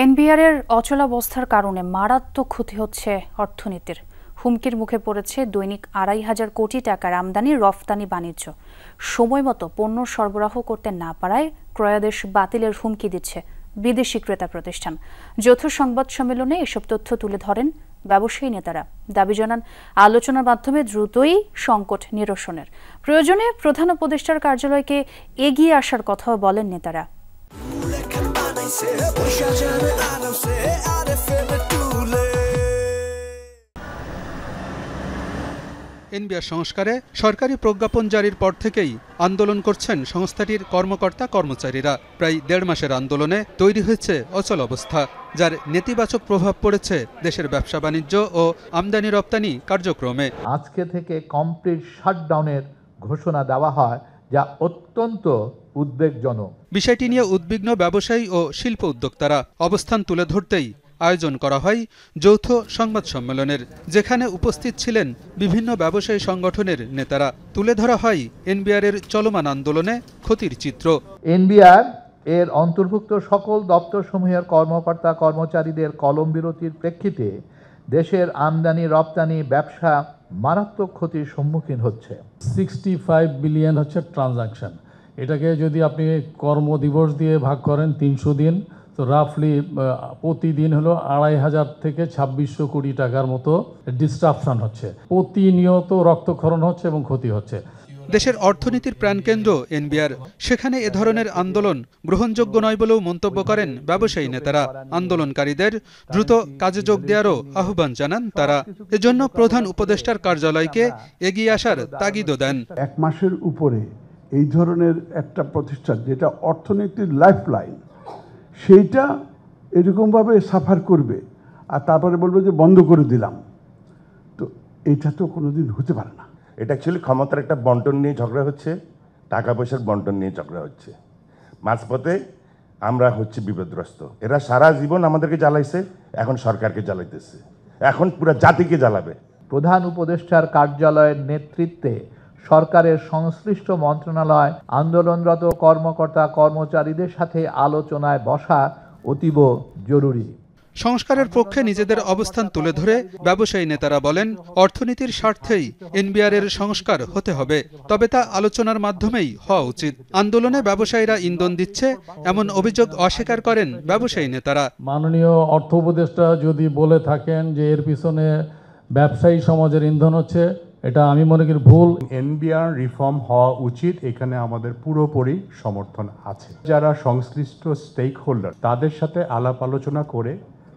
এনবিআরের অচলাবস্থার কারণে মারাত্মক ক্ষতি হচ্ছে অর্থনীতির। হুমকির মুখে পড়েছে দৈনিক ২৫০০ কোটি টাকার আমদানি রফতানি বাণিজ্য। সময়মতো পণ্য সরবরাহ করতে না পারায় ক্রয়াদেশ বাতিলের হুমকি দিচ্ছে বিদেশি ক্রেতা প্রতিষ্ঠান। যৌথ সংবাদ সম্মেলনে এসব তথ্য তুলে ধরেন ব্যবসায়ী নেতারা। দাবি জানান আলোচনার মাধ্যমে দ্রুতই সংকট নিরসনের। প্রয়োজনে প্রধান উপদেষ্টার কার্যালয়কে এগিয়ে আসার কথাও বলেন নেতারা। এনবিআর সংস্কারে সরকারি প্রজ্ঞাপন জারির পর থেকেই আন্দোলন করছেন সংস্থাটির কর্মকর্তা কর্মচারীরা। প্রায় ১.৫ মাসের আন্দোলনে তৈরি হয়েছে অচল অবস্থা, যার নেতিবাচক প্রভাব পড়েছে দেশের ব্যবসা বাণিজ্য ও আমদানি রপ্তানি কার্যক্রমে। আজকে থেকে কমপ্লিট শাটডাউনের ঘোষণা দেওয়া হয়, যা অত্যন্ত উদ্বেগজনক। বিষয়টি নিয়ে উদ্বিগ্ন ব্যবসায়ী ও শিল্প উদ্যোক্তারা। অবস্থান তুলে ধরতেই আয়োজন করা হয় যৌথ সংবাদ সম্মেলনের, যেখানে উপস্থিত ছিলেন বিভিন্ন ব্যবসায়ী সংগঠনের নেতারা। তুলে ধরা হয় এনবিআরের চলমান আন্দোলনে ক্ষতির চিত্র। এনবিআর এর অন্তর্ভুক্ত সকল দপ্তরসমূহের কর্মকর্তা কর্মচারীদের কলম বিরতির প্রেক্ষিতে দেশের আমদানি রপ্তানি ব্যবসা মারাত্মক ক্ষতির সম্মুখীন হচ্ছে। 65 বিলিয়ন হচ্ছে ট্রানজাকশন। এটাকে যদি আপনি কর্মদিবস দিয়ে ভাগ করেন 300 দিন, তো রাফলি প্রতিদিন হলো ২৫০০ থেকে ২৬০০ কোটি টাকার মতো ডিস্ট্রাপশন হচ্ছে। প্রতিনিয়ত রক্তক্ষরণ হচ্ছে এবং ক্ষতি হচ্ছে। দেশের অর্থনীতির প্রাণকেন্দ্র এনবিআর, সেখানে এ ধরনের আন্দোলন গ্রহণযোগ্য নয় বলেও মন্তব্য করেন ব্যবসায়ী নেতারা। আন্দোলনকারীদের দ্রুত কাজে যোগ দেওয়ারও আহ্বান জানান তারা। এজন্য প্রধান উপদেষ্টার কার্যালয়কে এগিয়ে আসার তাগিদও দেন। ১ মাসের উপরে এই ধরনের একটা প্রতিষ্ঠান, যেটা অর্থনীতির লাইফলাইন, সেইটা এরকমভাবে সাফার করবে আর তারপরে বলবে যে বন্ধ করে দিলাম, তো এটা তো কোনোদিন হতে পারে না। এটা অ্যাকচুয়ালি ক্ষমতার একটা বন্টন নিয়ে ঝগড়া হচ্ছে, টাকা পয়সার বন্টন নিয়ে ঝগড়া হচ্ছে। মাঝপথে আমরা হচ্ছে বিপদগ্রস্ত। এরা সারা জীবন আমাদেরকে জ্বালাইছে, এখন সরকারকে জ্বালাইতেছে, এখন পুরো জাতিকে জ্বালাবে। প্রধান উপদেষ্টার কার্যালয়ের নেতৃত্বে সরকারের সংশ্লিষ্ট মন্ত্রণালয় আন্দোলনরত কর্মকর্তা কর্মচারীদের সাথে আলোচনায় বসা অতীব জরুরি। সংস্কারের পক্ষে নিজেদের অবস্থান তুলে ধরে ব্যবসায়ী নেতারা বলেন, অর্থনীতির স্বার্থেই এনবিআরের সংস্কার হতে হবে, তবে তা আলোচনার মাধ্যমেই হওয়া উচিত। আন্দোলনে ব্যবসায়ীরা ইন্ধন দিচ্ছে এমন অভিযোগ অস্বীকার করেন ব্যবসায়ী নেতারা। মাননীয় অর্থ উপদেষ্টা যদি বলে থাকেন যে এর পিছনে ব্যবসায়ী সমাজের ইন্ধন হচ্ছে, এটা আমি মনে করি ভুল। এনবিআর রিফর্ম হওয়া উচিত, এখানে আমাদের পুরোপুরি সমর্থন আছে। যারা সংশ্লিষ্ট স্টেক হোল্ডার, তাদের সাথে আলাপ আলোচনা করে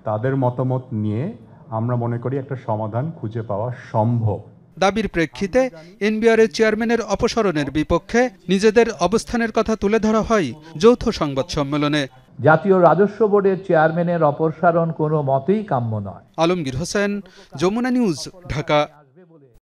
তাদের মতামত নিয়ে আমরা মনে করি একটা সমাধান খুঁজে পাওয়া সম্ভব। দাবির প্রেক্ষিতে এনবিআরের চেয়ারম্যানের অপসারণের বিপক্ষে নিজেদের অবস্থানের কথা তুলে ধরা হয় যৌথ সংবাদ সম্মেলনে। জাতীয় রাজস্ব বোর্ডের চেয়ারম্যানের অপসারণ কোনো মতেই কাম্য নয়। আলমগীর হোসেন, যমুনা নিউজ, ঢাকা।